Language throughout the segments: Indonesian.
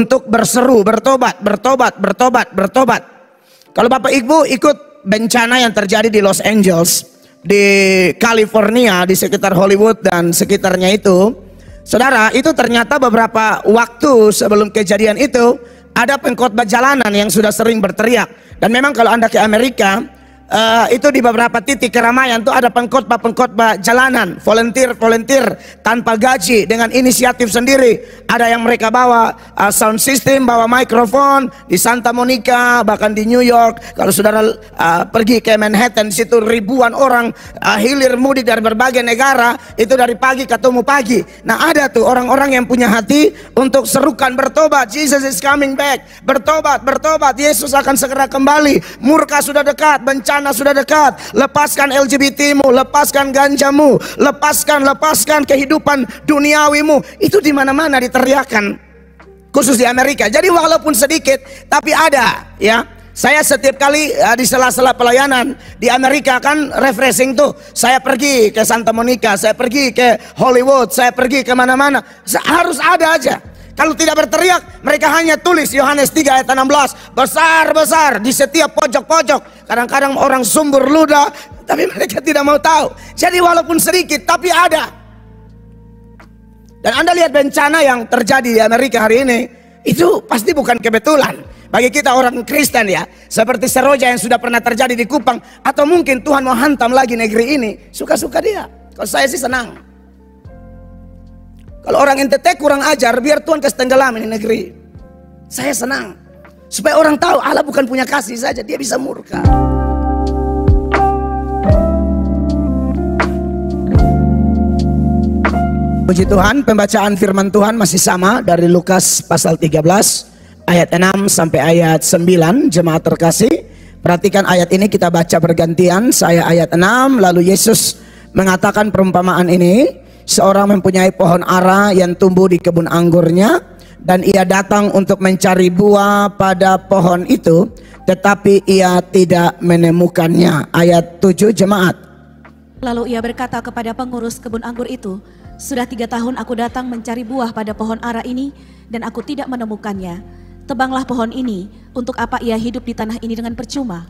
untuk berseru bertobat, bertobat, bertobat, bertobat. Kalau Bapak Ibu ikut bencana yang terjadi di Los Angeles, di California, di sekitar Hollywood dan sekitarnya itu, saudara, itu ternyata beberapa waktu sebelum kejadian itu ada pengkhotbah jalanan yang sudah sering berteriak. Dan memang kalau Anda ke Amerika, itu di beberapa titik keramaian tuh ada pengkhotbah jalanan, volunteer tanpa gaji dengan inisiatif sendiri. Ada yang mereka bawa sound system, bawa mikrofon di Santa Monica, bahkan di New York. Kalau saudara pergi ke Manhattan, di situ ribuan orang hilir mudik dari berbagai negara, itu dari pagi ketemu pagi. Nah, ada tuh orang-orang yang punya hati untuk serukan bertobat. Jesus is coming back. Bertobat, bertobat. Yesus akan segera kembali. Murka sudah dekat, bencana sudah dekat. Lepaskan LGBT-mu, lepaskan ganjamu, lepaskan kehidupan duniawimu. Itu di mana-mana diteriakan, khusus di Amerika. Jadi walaupun sedikit tapi ada, ya. Saya setiap kali di sela-sela pelayanan di Amerika kan refreshing tuh. Saya pergi ke Santa Monica, saya pergi ke Hollywood, saya pergi ke mana-mana. Harus ada aja. Kalau tidak berteriak, mereka hanya tulis Yohanes 3 ayat 16 besar-besar di setiap pojok-pojok. Kadang-kadang orang sumbur ludah, tapi mereka tidak mau tahu. Jadi walaupun sedikit tapi ada. Dan Anda lihat bencana yang terjadi di Amerika hari ini, itu pasti bukan kebetulan. Bagi kita orang Kristen, ya, seperti Seroja yang sudah pernah terjadi di Kupang, atau mungkin Tuhan mau hantam lagi negeri ini, suka-suka dia. Kalau saya sih senang. Kalau orang NTT kurang ajar, biar Tuhan kasih tenggelam ini negeri. Saya senang. Supaya orang tahu Allah bukan punya kasih saja, dia bisa murka. Puji Tuhan, pembacaan firman Tuhan masih sama dari Lukas pasal 13 ayat 6 sampai ayat 9. Jemaat terkasih, perhatikan ayat ini, kita baca bergantian. Saya ayat 6, lalu Yesus mengatakan perumpamaan ini. Seorang mempunyai pohon ara yang tumbuh di kebun anggurnya, dan ia datang untuk mencari buah pada pohon itu, tetapi ia tidak menemukannya. Ayat 7, jemaat. Lalu ia berkata kepada pengurus kebun anggur itu, sudah 3 tahun aku datang mencari buah pada pohon ara ini, dan aku tidak menemukannya. Tebanglah pohon ini, untuk apa ia hidup di tanah ini dengan percuma?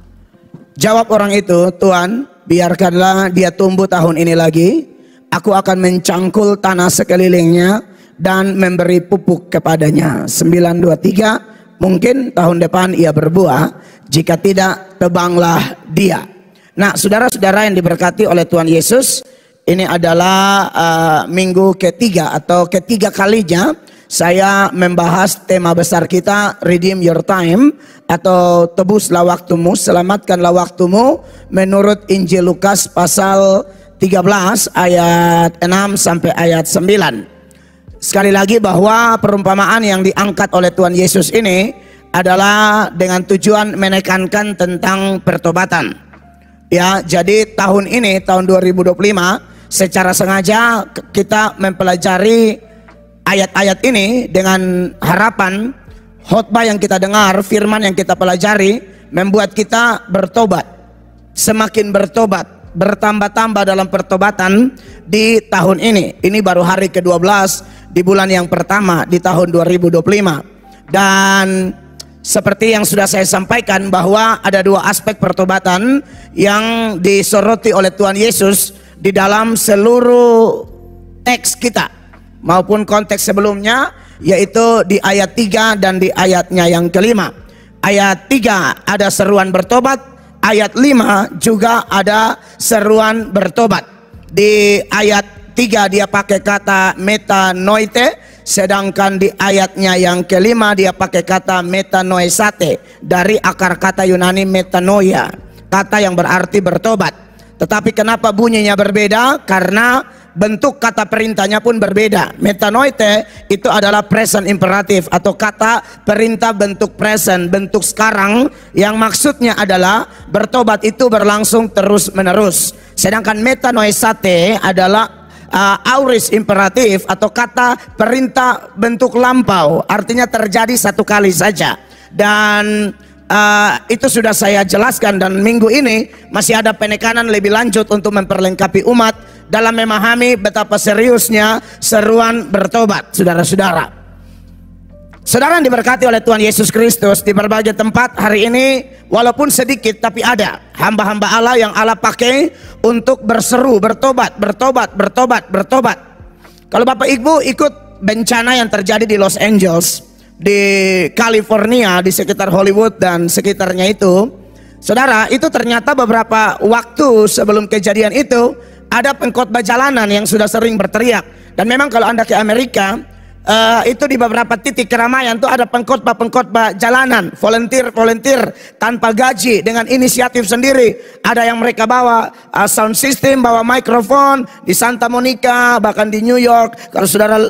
Jawab orang itu, Tuan, biarkanlah dia tumbuh tahun ini lagi. Aku akan mencangkul tanah sekelilingnya dan memberi pupuk kepadanya. 9:23, mungkin tahun depan ia berbuah, jika tidak, tebanglah dia. Nah, saudara-saudara yang diberkati oleh Tuhan Yesus, ini adalah minggu ketiga atau ketiga kalinya saya membahas tema besar kita, Redeem Your Time, atau tebuslah waktumu, selamatkanlah waktumu, menurut Injil Lukas pasal 13 ayat 6 sampai ayat 9. Sekali lagi bahwa perumpamaan yang diangkat oleh Tuhan Yesus ini adalah dengan tujuan menekankan tentang pertobatan. Ya, jadi tahun ini, tahun 2025, secara sengaja kita mempelajari ayat-ayat ini dengan harapan khotbah yang kita dengar, firman yang kita pelajari membuat kita bertobat, semakin bertobat, bertambah-tambah dalam pertobatan di tahun ini. Ini baru hari ke-12 di bulan yang pertama di tahun 2025. Dan seperti yang sudah saya sampaikan bahwa ada 2 aspek pertobatan yang disoroti oleh Tuhan Yesus di dalam seluruh teks kita maupun konteks sebelumnya, yaitu di ayat 3 dan di ayatnya yang kelima. Ayat 3 ada seruan bertobat. Ayat 5 juga ada seruan bertobat. Di ayat 3 dia pakai kata metanoite, sedangkan di ayatnya yang kelima dia pakai kata metanoesate, dari akar kata Yunani metanoia, kata yang berarti bertobat. Tetapi kenapa bunyinya berbeda? Karena bentuk kata perintahnya pun berbeda. Metanoite itu adalah present imperatif atau kata perintah bentuk present, bentuk sekarang, yang maksudnya adalah bertobat itu berlangsung terus menerus. Sedangkan metanoesate adalah aorist imperatif atau kata perintah bentuk lampau, artinya terjadi satu kali saja. Dan itu sudah saya jelaskan, dan minggu ini masih ada penekanan lebih lanjut untuk memperlengkapi umat dalam memahami betapa seriusnya seruan bertobat, saudara-saudara. Saudara yang diberkati oleh Tuhan Yesus Kristus, di berbagai tempat hari ini walaupun sedikit tapi ada hamba-hamba Allah yang Allah pakai untuk berseru bertobat, bertobat, bertobat, bertobat. Kalau Bapak Ibu ikut bencana yang terjadi di Los Angeles, di California, di sekitar Hollywood dan sekitarnya itu, saudara, itu ternyata beberapa waktu sebelum kejadian itu ada pengkhotbah jalanan yang sudah sering berteriak. Dan memang kalau Anda ke Amerika, itu di beberapa titik keramaian tuh ada pengkhotbah jalanan, volunteer tanpa gaji dengan inisiatif sendiri. Ada yang mereka bawa sound system, bawa mikrofon di Santa Monica, bahkan di New York. Kalau saudara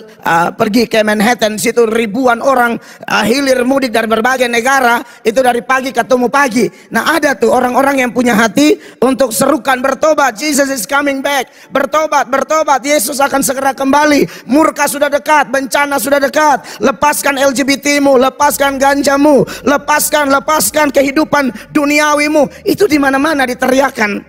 pergi ke Manhattan, situ ribuan orang hilir mudik dari berbagai negara, itu dari pagi ketemu pagi. Nah, ada tuh orang-orang yang punya hati untuk serukan bertobat. Jesus is coming back. Bertobat, bertobat. Yesus akan segera kembali. Murka sudah dekat, bencana sudah dekat. Lepaskan LGBT-mu, lepaskan ganjamu, lepaskan kehidupan duniawimu. Itu di mana-mana diteriakan,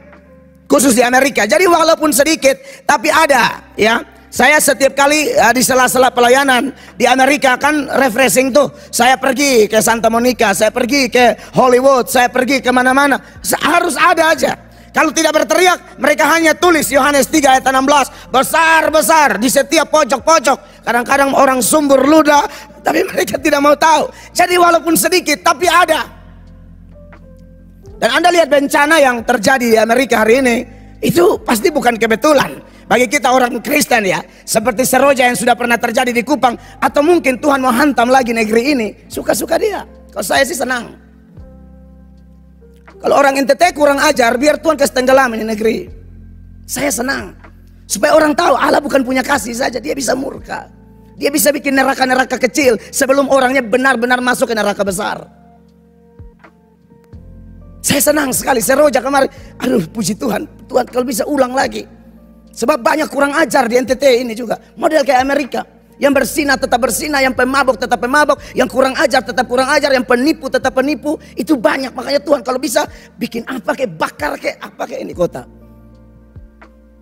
khusus di Amerika. Jadi walaupun sedikit tapi ada, ya. Saya setiap kali di sela-sela pelayanan di Amerika kan refreshing tuh. Saya pergi ke Santa Monica, saya pergi ke Hollywood, saya pergi ke mana-mana. Harus ada aja. Kalau tidak berteriak, mereka hanya tulis Yohanes 3 ayat 16 besar-besar di setiap pojok-pojok. Kadang-kadang orang sumbur ludah, tapi mereka tidak mau tahu. Jadi walaupun sedikit tapi ada. Dan Anda lihat bencana yang terjadi di Amerika hari ini, itu pasti bukan kebetulan. Bagi kita orang Kristen, ya, seperti Seroja yang sudah pernah terjadi di Kupang, atau mungkin Tuhan mau hantam lagi negeri ini, suka-suka dia. Kalau saya sih senang. Kalau orang NTT kurang ajar, biar Tuhan kasih tenggelam ini negeri. Saya senang. Supaya orang tahu Allah bukan punya kasih saja, dia bisa murka. Dia bisa bikin neraka-neraka kecil sebelum orangnya benar-benar masuk ke neraka besar. Saya senang sekali. Seroja kemarin, aduh puji Tuhan, Tuhan kalau bisa ulang lagi. Sebab banyak kurang ajar di NTT ini juga. Model kayak Amerika. Yang bersinah tetap bersinah, yang pemabok tetap pemabok, yang kurang ajar tetap kurang ajar, yang penipu tetap penipu. Itu banyak. Makanya Tuhan kalau bisa bikin apa kayak bakar kayak apa kayak ini kota.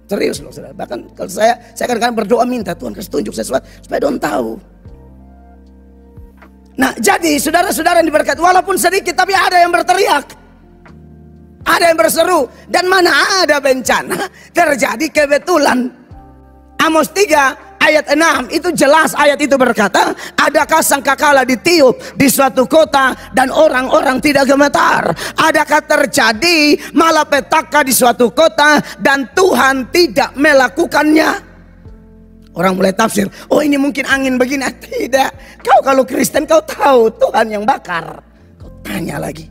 Serius loh saudara. Bahkan kalau saya kadang-kadang berdoa minta Tuhan kasih tunjuk sesuatu supaya Tuhan tahu. Nah, jadi saudara-saudara yang diberkati, walaupun sedikit tapi ada yang berteriak. Ada yang berseru. Dan mana ada bencana terjadi kebetulan. Amos 3 ayat 6 itu jelas, ayat itu berkata, adakah sangkakala ditiup di suatu kota dan orang-orang tidak gemetar? Adakah terjadi malapetaka di suatu kota dan Tuhan tidak melakukannya? Orang mulai tafsir, oh ini mungkin angin begini. Tidak, kau kalau Kristen kau tahu Tuhan yang bakar. Kau tanya lagi.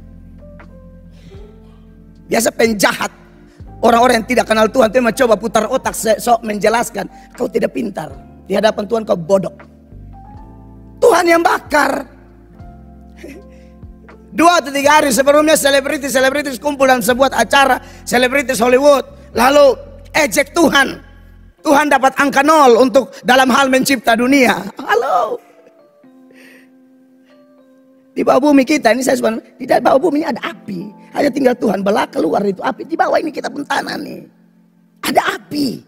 Biasa penjahat, orang-orang yang tidak kenal Tuhan itu mencoba putar otak sok menjelaskan. Kau tidak pintar. Di hadapan Tuhan kau bodoh. Tuhan yang bakar. 2 atau 3 hari sebelumnya selebritis kumpul dalam sebuah acara. Selebritis Hollywood. Lalu ejek Tuhan. Tuhan dapat angka 0 untuk dalam hal mencipta dunia. Halo. Di bawah bumi kita ini, saya sebenarnya di bawah bumi ini ada api. Hanya tinggal Tuhan belah keluar itu api. Di bawah ini kita pun tanah nih. Ada api.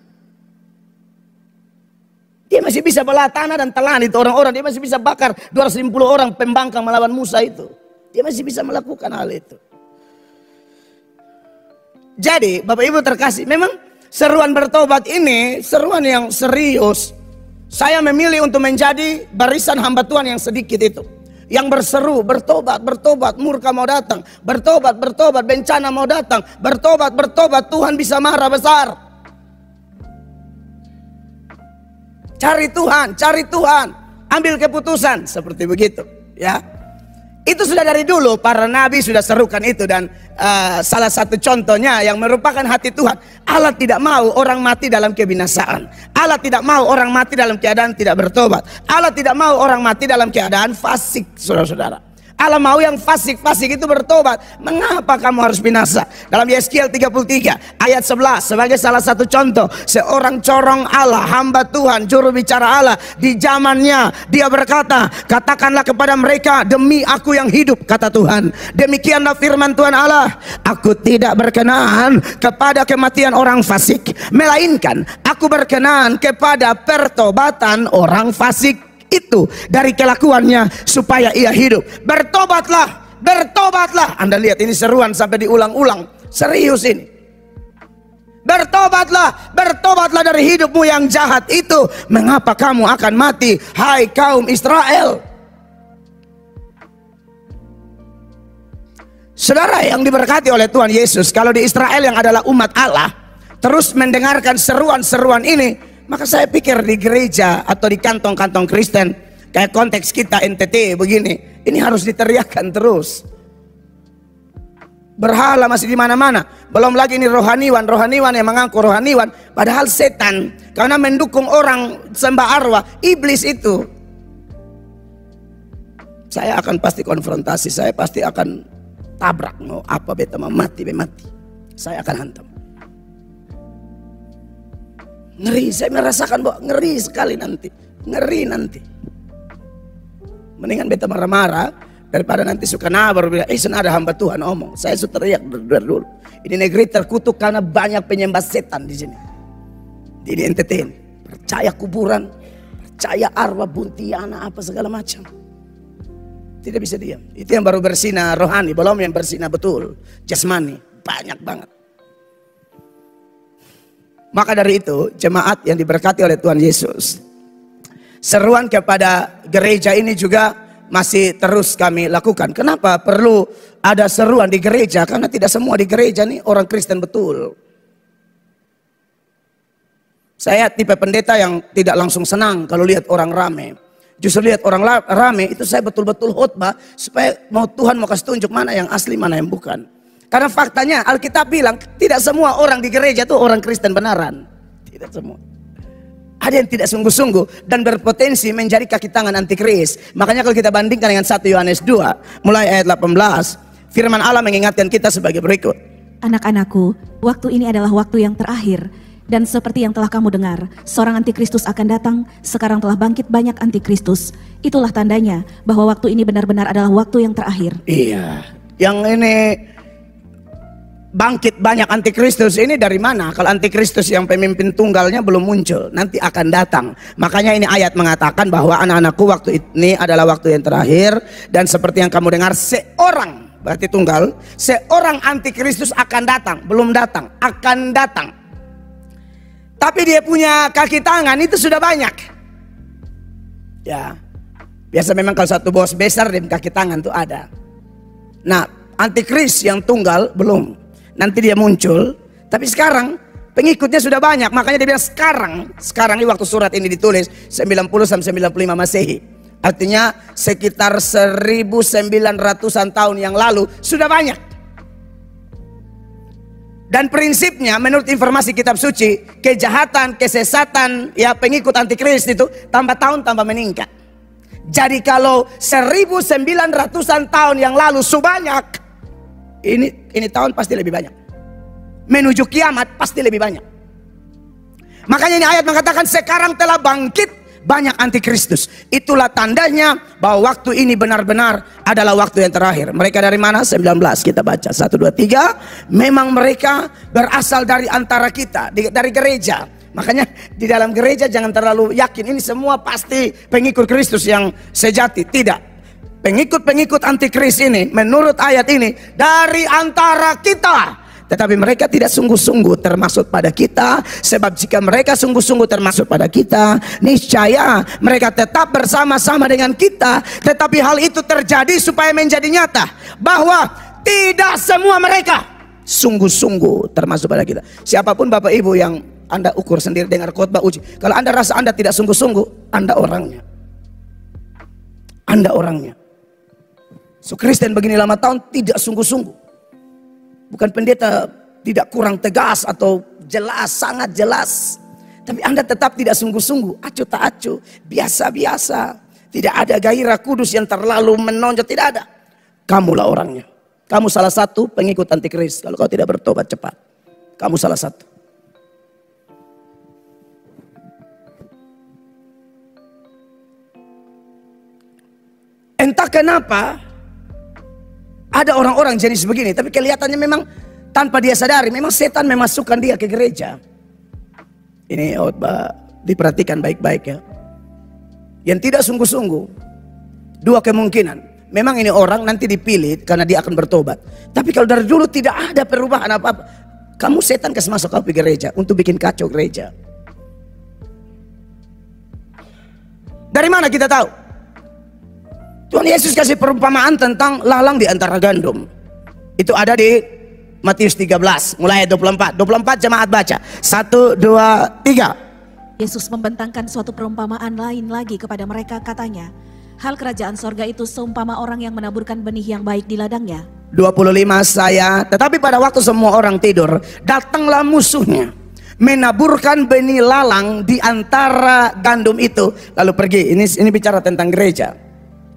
Dia masih bisa belah tanah dan telan itu orang-orang. Dia masih bisa bakar 250 orang pembangkang melawan Musa itu. Dia masih bisa melakukan hal itu. Jadi Bapak Ibu terkasih, memang seruan bertobat ini seruan yang serius. Saya memilih untuk menjadi barisan hamba Tuhan yang sedikit itu. Yang berseru, bertobat, bertobat, murka mau datang. Bertobat, bertobat, bencana mau datang. Bertobat, bertobat, Tuhan bisa marah besar. Cari Tuhan, ambil keputusan. Seperti begitu, ya. Itu sudah dari dulu, para nabi sudah serukan itu. Dan salah satu contohnya yang merupakan hati Tuhan. Allah tidak mau orang mati dalam kebinasaan. Allah tidak mau orang mati dalam keadaan tidak bertobat. Allah tidak mau orang mati dalam keadaan fasik, saudara-saudara. Allah mau yang fasik-fasik itu bertobat. Mengapa kamu harus binasa? Dalam Yeskiel 33 ayat 11 sebagai salah satu contoh, seorang corong Allah, hamba Tuhan, juru bicara Allah di zamannya, dia berkata, katakanlah kepada mereka, demi aku yang hidup, kata Tuhan, demikianlah firman Tuhan Allah, aku tidak berkenan kepada kematian orang fasik, melainkan aku berkenan kepada pertobatan orang fasik. itu dari kelakuannya supaya ia hidup. Bertobatlah, bertobatlah. Anda lihat ini seruan sampai diulang-ulang. Serius ini. Bertobatlah, bertobatlah dari hidupmu yang jahat itu. Mengapa kamu akan mati, hai kaum Israel? Saudara yang diberkati oleh Tuhan Yesus, kalau di Israel yang adalah umat Allah terus mendengarkan seruan-seruan ini, maka saya pikir di gereja atau di kantong-kantong Kristen kayak konteks kita NTT begini, ini harus diteriakkan terus. Berhala masih di mana-mana, belum lagi ini rohaniwan yang mengaku rohaniwan, padahal setan karena mendukung orang sembah arwah, iblis itu. Saya akan pasti konfrontasi, saya pasti akan tabrak, mau apa beta mau mati, saya akan hantam. Ngeri, saya merasakan bahwa ngeri sekali nanti, ngeri nanti. Mendingan beta marah-marah daripada nanti suka nabar bilang, sana ada hamba Tuhan omong. Saya sudah teriak dulu. Ini negeri terkutuk karena banyak penyembah setan di sini. Di NTT ini, percaya kuburan, percaya arwah, buntiana, apa segala macam. Tidak bisa diam. Itu yang baru bersinar rohani, belum yang bersinar betul jasmani, banyak banget. Maka dari itu, jemaat yang diberkati oleh Tuhan Yesus, seruan kepada gereja ini juga masih terus kami lakukan. Kenapa perlu ada seruan di gereja? Karena tidak semua di gereja nih orang Kristen betul. Saya tipe pendeta yang tidak langsung senang kalau lihat orang rame. Justru lihat orang rame itu saya betul-betul khotbah supaya mau Tuhan mau kasih tunjuk mana yang asli, mana yang bukan. Karena faktanya Alkitab bilang tidak semua orang di gereja itu orang Kristen benaran. Tidak semua. Ada yang tidak sungguh-sungguh dan berpotensi menjadi kaki tangan antikris. Makanya kalau kita bandingkan dengan 1 Yohanes 2 mulai ayat 18, firman Allah mengingatkan kita sebagai berikut. Anak-anakku, waktu ini adalah waktu yang terakhir. Dan seperti yang telah kamu dengar, seorang antikristus akan datang. Sekarang telah bangkit banyak antikristus. Itulah tandanya bahwa waktu ini benar-benar adalah waktu yang terakhir. Iya, yang ini bangkit banyak antikristus ini dari mana? Kalau antikristus yang pemimpin tunggalnya belum muncul, nanti akan datang. Makanya ini ayat mengatakan bahwa anak-anakku, waktu ini adalah waktu yang terakhir. Dan seperti yang kamu dengar, seorang, berarti tunggal, seorang antikristus akan datang. Belum datang, akan datang. Tapi dia punya kaki tangan itu sudah banyak. Ya, biasa memang kalau satu bos besar dia kaki tangan tuh ada. Nah, antikris yang tunggal belum. Nanti dia muncul. Tapi sekarang pengikutnya sudah banyak. Makanya dia bilang sekarang ini waktu surat ini ditulis 90-95 Masehi. Artinya sekitar 1900-an tahun yang lalu sudah banyak. Dan prinsipnya menurut informasi kitab suci, kejahatan, kesesatan, ya pengikut antikris itu tambah tahun tambah meningkat. Jadi kalau 1900-an tahun yang lalu sebanyak, ini tahun pasti lebih banyak. Menuju kiamat pasti lebih banyak. Makanya ini ayat mengatakan sekarang telah bangkit banyak antikristus. Itulah tandanya bahwa waktu ini benar-benar adalah waktu yang terakhir. Mereka dari mana? 19 kita baca 1, 2, 3. Memang mereka berasal dari antara kita, dari gereja. Makanya di dalam gereja jangan terlalu yakin ini semua pasti pengikut Kristus yang sejati. Tidak. Pengikut-pengikut antikris ini menurut ayat ini dari antara kita. Tetapi mereka tidak sungguh-sungguh termasuk pada kita. Sebab jika mereka sungguh-sungguh termasuk pada kita, niscaya mereka tetap bersama-sama dengan kita. Tetapi hal itu terjadi supaya menjadi nyata bahwa tidak semua mereka sungguh-sungguh termasuk pada kita. Siapapun Bapak Ibu yang Anda ukur sendiri dengar khotbah uji. Kalau Anda rasa Anda tidak sungguh-sungguh, Anda orangnya. Anda orangnya. So Kristen begini lama tahun tidak sungguh-sungguh. Bukan pendeta tidak kurang tegas atau jelas, sangat jelas. Tapi Anda tetap tidak sungguh-sungguh, acuh tak acuh, biasa-biasa. Tidak ada gairah kudus yang terlalu menonjol, tidak ada. Kamulah orangnya. Kamu salah satu pengikut antikris. Kalau kau tidak bertobat cepat, kamu salah satu. Entah kenapa ada orang-orang jenis begini, tapi kelihatannya memang tanpa dia sadari, memang setan memasukkan dia ke gereja. Ini diperhatikan baik-baik ya. yang tidak sungguh-sungguh. Dua kemungkinan. Memang ini orang nanti dipilih karena dia akan bertobat. Tapi kalau dari dulu tidak ada perubahan apa-apa, kamu setan kasih masuk kau ke gereja untuk bikin kacau gereja. Dari mana kita tahu? Tuhan Yesus kasih perumpamaan tentang lalang di antara gandum. Itu ada di Matius 13 mulai ayat 24. 24 jemaat baca. 1, 2, 3. Yesus membentangkan suatu perumpamaan lain lagi kepada mereka, katanya, hal kerajaan sorga itu seumpama orang yang menaburkan benih yang baik di ladangnya. 25 saya, tetapi pada waktu semua orang tidur, datanglah musuhnya, menaburkan benih lalang di antara gandum itu, lalu pergi. Ini bicara tentang gereja.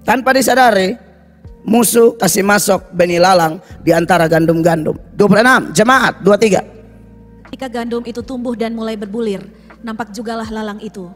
Tanpa disadari, musuh kasih masuk benih lalang di antara gandum-gandum. 26 jemaat, 23. Ketika gandum itu tumbuh dan mulai berbulir, nampak jugalah lalang itu.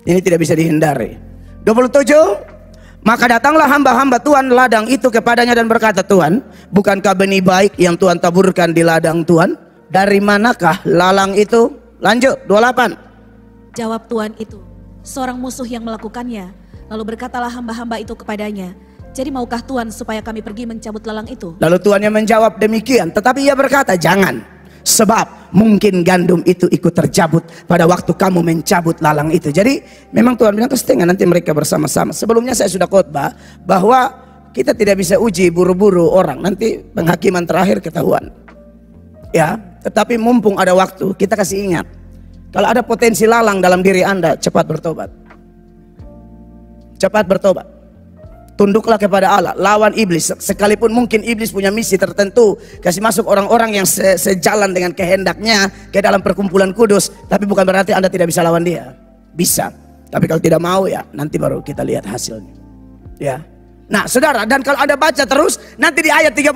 Ini tidak bisa dihindari. 27. Maka datanglah hamba-hamba Tuhan ladang itu kepadanya dan berkata, Tuhan, bukankah benih baik yang Tuhan taburkan di ladang Tuhan? Dari manakah lalang itu? Lanjut, 28. Jawab Tuhan itu, seorang musuh yang melakukannya. Lalu berkatalah hamba-hamba itu kepadanya, jadi maukah Tuhan supaya kami pergi mencabut lalang itu? Lalu Tuannya menjawab demikian, tetapi ia berkata, jangan. Sebab mungkin gandum itu ikut tercabut pada waktu kamu mencabut lalang itu. Jadi memang Tuhan bilang setengah nanti mereka bersama-sama. Sebelumnya saya sudah khotbah bahwa kita tidak bisa uji buru-buru orang. Nanti penghakiman terakhir ketahuan. Ya, tetapi mumpung ada waktu kita kasih ingat. Kalau ada potensi lalang dalam diri Anda, cepat bertobat. Cepat bertobat. Tunduklah kepada Allah, lawan iblis. Sekalipun mungkin iblis punya misi tertentu, kasih masuk orang-orang yang sejalan dengan kehendaknya ke dalam perkumpulan kudus, tapi bukan berarti Anda tidak bisa lawan dia. Bisa. Tapi kalau tidak mau ya nanti baru kita lihat hasilnya. Ya. Nah, Saudara, dan kalau Anda baca terus nanti di ayat 36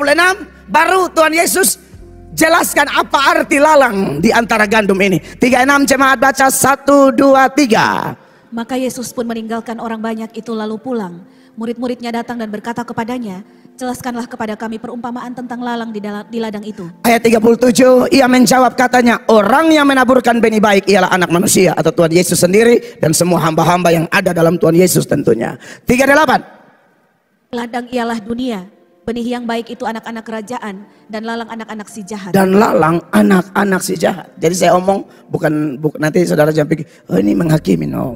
baru Tuhan Yesus jelaskan apa arti lalang di antara gandum ini. 36 jemaat baca, 1, 2, 3. Maka Yesus pun meninggalkan orang banyak itu lalu pulang. Murid-muridnya datang dan berkata kepadanya, jelaskanlah kepada kami perumpamaan tentang lalang di ladang itu. Ayat 37, ia menjawab katanya, orang yang menaburkan benih baik ialah anak manusia atau Tuhan Yesus sendiri dan semua hamba-hamba yang ada dalam Tuhan Yesus tentunya. 38. Ladang ialah dunia, benih yang baik itu anak-anak kerajaan dan lalang anak-anak si jahat. Dan lalang anak-anak si jahat. Jadi saya omong bukan nanti saudara jangan pikir, oh ini menghakimi, no.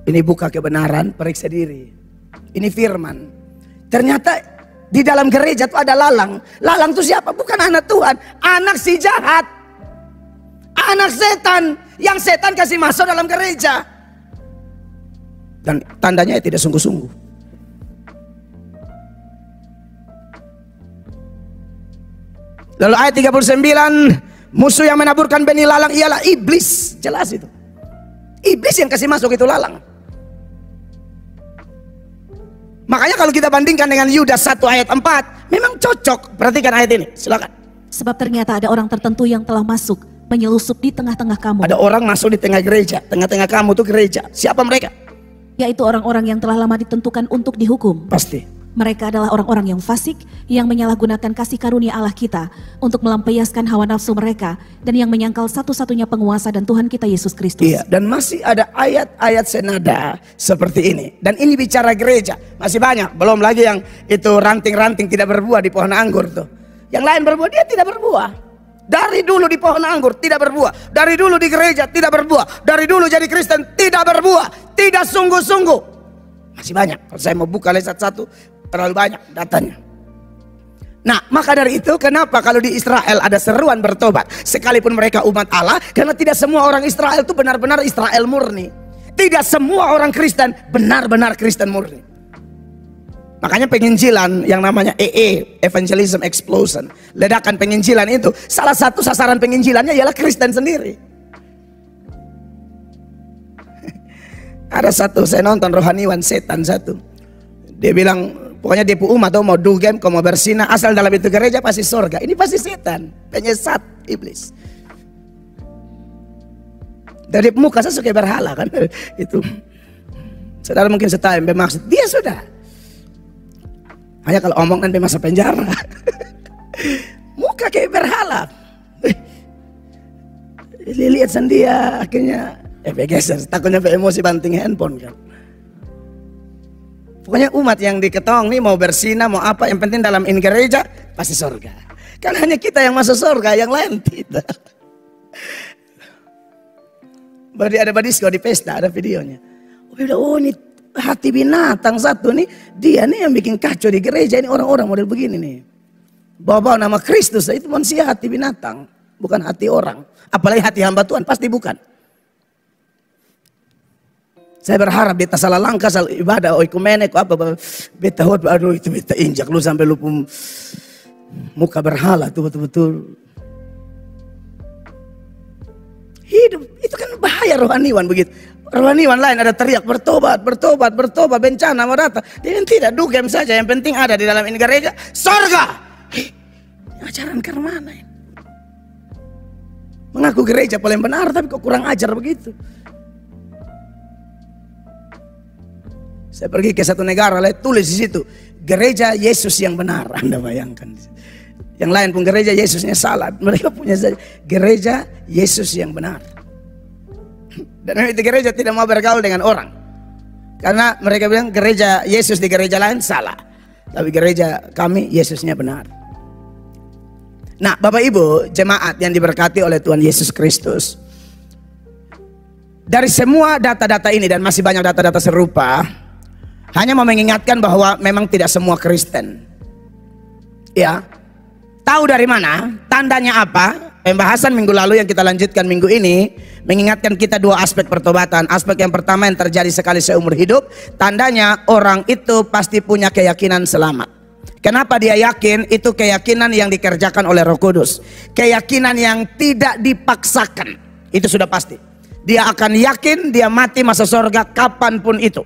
Ini buka kebenaran, periksa diri. Ini firman. Ternyata di dalam gereja itu ada lalang. Lalang itu siapa? Bukan anak Tuhan, anak si jahat. Anak setan. Yang setan kasih masuk dalam gereja. Dan tandanya tidak sungguh-sungguh. Lalu ayat 39, musuh yang menaburkan benih lalang ialah iblis. Jelas itu. Iblis yang kasih masuk itu lalang. Makanya kalau kita bandingkan dengan Yudas 1 ayat 4, memang cocok. Perhatikan ayat ini, silakan. Sebab ternyata ada orang tertentu yang telah masuk, menyelusup di tengah-tengah kamu. Ada orang masuk di tengah gereja, tengah-tengah kamu itu gereja. Siapa mereka? Yaitu orang-orang yang telah lama ditentukan untuk dihukum. Pasti. Mereka adalah orang-orang yang fasik, yang menyalahgunakan kasih karunia Allah kita untuk melampiaskan hawa nafsu mereka, dan yang menyangkal satu-satunya penguasa dan Tuhan kita Yesus Kristus. Iya, dan masih ada ayat-ayat senada seperti ini. Dan ini bicara gereja, masih banyak. Belum lagi yang itu ranting-ranting tidak berbuah di pohon anggur tuh. Yang lain berbuah, dia tidak berbuah. Dari dulu di pohon anggur tidak berbuah. Dari dulu di gereja tidak berbuah. Dari dulu jadi Kristen tidak berbuah. Tidak sungguh-sungguh. Masih banyak. Kalau saya mau buka lihat satu-satu, terlalu banyak datanya. Nah, maka dari itu kenapa kalau di Israel ada seruan bertobat sekalipun mereka umat Allah, karena tidak semua orang Israel itu benar-benar Israel murni. Tidak semua orang Kristen benar-benar Kristen murni. Makanya penginjilan yang namanya Evangelism Explosion, ledakan penginjilan itu, salah satu sasaran penginjilannya ialah Kristen sendiri. Ada satu, saya nonton rohaniwan setan satu, dia bilang pokoknya dia umat atau mau dugem, kau mau bersina, asal dalam itu gereja pasti surga. Ini pasti setan, penyesat iblis. Dari muka saya suka berhala kan itu. Saudara mungkin setahun bermaksud dia sudah. Hanya kalau omong nanti masa penjara. Muka kayak berhala. Lihat sendia akhirnya geser, takutnya emosi banting handphone kan. Pokoknya umat yang diketong nih mau bersinah mau apa, yang penting dalam ini gereja pasti surga. Kan hanya kita yang masuk surga, yang lain tidak. Berarti ada badisko di pesta, ada videonya. Oh ini hati binatang satu nih, dia nih yang bikin kacau di gereja, ini orang-orang model begini nih. Bawa nama Kristus, itu manusia hati binatang, bukan hati orang. Apalagi hati hamba Tuhan, pasti bukan. Saya berharap beta salah langkah, salah ibadah, oikumene, apa, beta hot, aduh itu beta injak lu sampai lu muka berhala tuh betul-betul. Hidup itu kan bahaya rohaniwan begitu. Rohaniwan lain ada teriak bertobat, bencana mau datang. Dia tidak dugem saja, yang penting ada di dalam ini gereja, sorga. Ajaran ke mana ini? Mengaku gereja paling benar tapi kok kurang ajar begitu. Saya pergi ke satu negara, lihat tulis di situ, gereja Yesus yang benar. Anda bayangkan. Yang lain pun gereja Yesusnya salah. Mereka punya saja gereja Yesus yang benar. Dan itu gereja tidak mau bergaul dengan orang. Karena mereka bilang gereja Yesus di gereja lain salah. Tapi gereja kami Yesusnya benar. Nah Bapak Ibu jemaat yang diberkati oleh Tuhan Yesus Kristus. Dari semua data-data ini dan masih banyak data-data serupa, hanya mau mengingatkan bahwa memang tidak semua Kristen. Ya, tahu dari mana? Tandanya apa? Pembahasan minggu lalu yang kita lanjutkan minggu ini mengingatkan kita dua aspek pertobatan. Aspek yang pertama yang terjadi sekali seumur hidup, tandanya orang itu pasti punya keyakinan selamat. Kenapa dia yakin? Itu keyakinan yang dikerjakan oleh Roh Kudus. Keyakinan yang tidak dipaksakan. Itu sudah pasti. Dia akan yakin dia mati masuk surga kapanpun itu.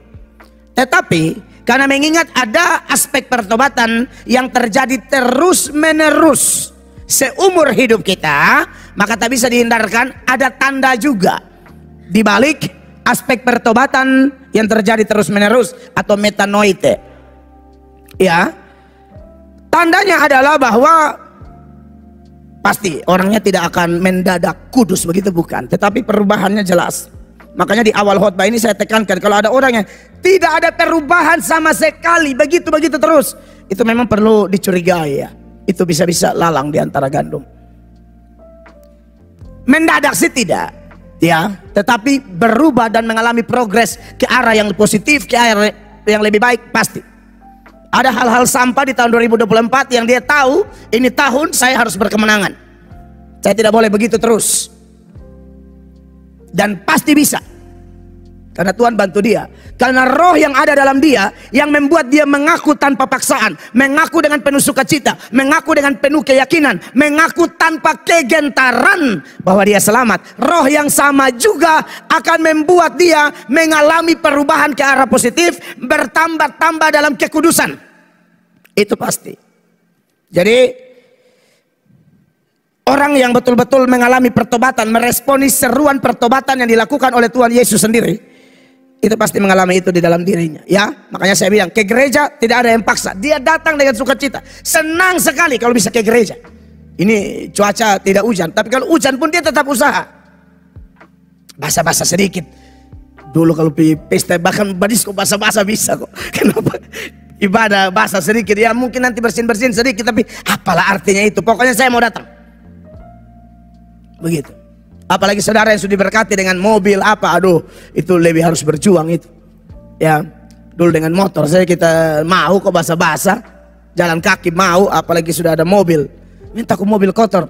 Tetapi karena mengingat ada aspek pertobatan yang terjadi terus menerus seumur hidup kita, maka tak bisa dihindarkan ada tanda juga di balik aspek pertobatan yang terjadi terus menerus atau metanoite. Ya, tandanya adalah bahwa pasti orangnya tidak akan mendadak kudus begitu, bukan, tetapi perubahannya jelas. Makanya di awal khotbah ini saya tekankan, kalau ada orang yang tidak ada perubahan sama sekali, begitu-begitu terus, itu memang perlu dicurigai ya. Itu bisa-bisa lalang di antara gandum. Mendadak sih tidak, ya, tetapi berubah dan mengalami progres ke arah yang positif, ke arah yang lebih baik pasti. Ada hal-hal sampah di tahun 2024 yang dia tahu ini tahun saya harus berkemenangan. Saya tidak boleh begitu terus. Dan pasti bisa. Karena Tuhan bantu dia. Karena roh yang ada dalam dia yang membuat dia mengaku tanpa paksaan, mengaku dengan penuh sukacita, mengaku dengan penuh keyakinan, mengaku tanpa kegentaran bahwa dia selamat. Roh yang sama juga akan membuat dia mengalami perubahan ke arah positif, bertambah-tambah dalam kekudusan. Itu pasti. Jadi orang yang betul-betul mengalami pertobatan, meresponi seruan pertobatan yang dilakukan oleh Tuhan Yesus sendiri, itu pasti mengalami itu di dalam dirinya. Ya, makanya saya bilang ke gereja tidak ada yang paksa. Dia datang dengan sukacita, senang sekali kalau bisa ke gereja. Ini cuaca tidak hujan, tapi kalau hujan pun dia tetap usaha. Basah-basah sedikit. Dulu kalau pergi pesta bahkan badisko basah-basah bisa kok. Kenapa? Ibadah basah sedikit, ya mungkin nanti bersin-bersin sedikit, tapi apalah artinya itu. Pokoknya saya mau datang. Begitu. Apalagi saudara yang sudah diberkati dengan mobil apa, aduh itu lebih harus berjuang itu. Ya, dulu dengan motor saya kita mau kok basah-basah, jalan kaki mau, apalagi sudah ada mobil. Minta ke mobil kotor,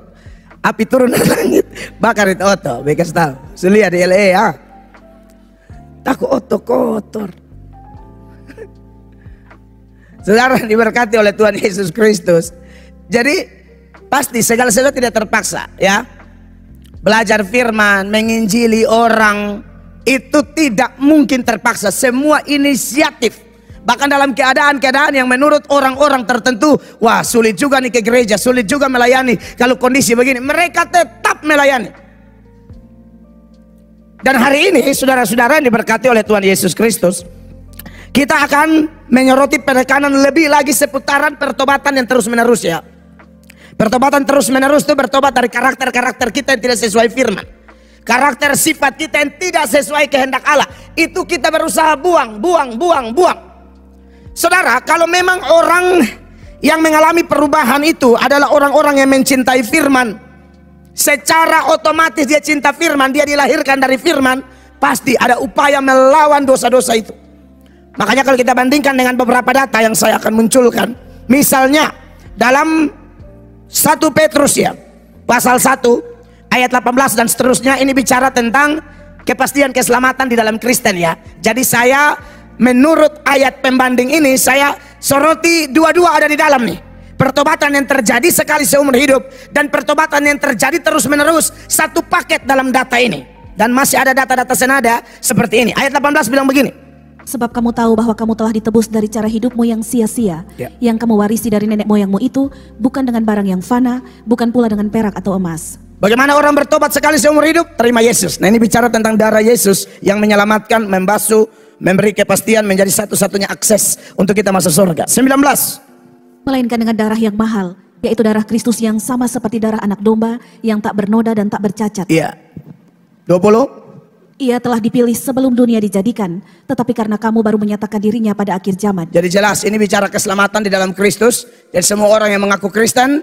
api turun dari langit, bakar itu oto, bekas tahu. Sulia di LA ya. Takut oto kotor. Saudara diberkati oleh Tuhan Yesus Kristus. Jadi pasti segala sesuatu tidak terpaksa, ya. Belajar firman, menginjili orang itu tidak mungkin terpaksa. Semua inisiatif. Bahkan dalam keadaan-keadaan yang menurut orang-orang tertentu, wah sulit juga nih ke gereja, sulit juga melayani. Kalau kondisi begini, mereka tetap melayani. Dan hari ini saudara-saudara yang diberkati oleh Tuhan Yesus Kristus, kita akan menyoroti penekanan lebih lagi seputaran pertobatan yang terus menerus ya. Pertobatan terus menerus itu bertobat dari karakter-karakter kita yang tidak sesuai firman. Karakter sifat kita yang tidak sesuai kehendak Allah. Itu kita berusaha buang. Saudara, kalau memang orang yang mengalami perubahan itu adalah orang-orang yang mencintai firman, secara otomatis dia cinta firman, dia dilahirkan dari firman, pasti ada upaya melawan dosa-dosa itu. Makanya kalau kita bandingkan dengan beberapa data yang saya akan munculkan, misalnya dalam 1 Petrus ya, pasal 1 ayat 18 dan seterusnya, ini bicara tentang kepastian keselamatan di dalam Kristen ya. Jadi saya menurut ayat pembanding ini, saya soroti dua-dua ada di dalam nih. Pertobatan yang terjadi sekali seumur hidup dan pertobatan yang terjadi terus menerus, satu paket dalam data ini. Dan masih ada data-data senada seperti ini. Ayat 18 bilang begini. Sebab kamu tahu bahwa kamu telah ditebus dari cara hidupmu yang sia-sia, yang kamu warisi dari nenek moyangmu itu, bukan dengan barang yang fana, bukan pula dengan perak atau emas. Bagaimana orang bertobat sekali seumur hidup? Terima Yesus. Nah, ini bicara tentang darah Yesus yang menyelamatkan, membasuh, memberi kepastian, menjadi satu-satunya akses untuk kita masuk surga. 19. Melainkan dengan darah yang mahal, yaitu darah Kristus yang sama seperti darah anak domba yang tak bernoda dan tak bercacat. Iya. 20. Ia telah dipilih sebelum dunia dijadikan, tetapi karena kamu baru menyatakan dirinya pada akhir zaman. Jadi jelas ini bicara keselamatan di dalam Kristus, dan semua orang yang mengaku Kristen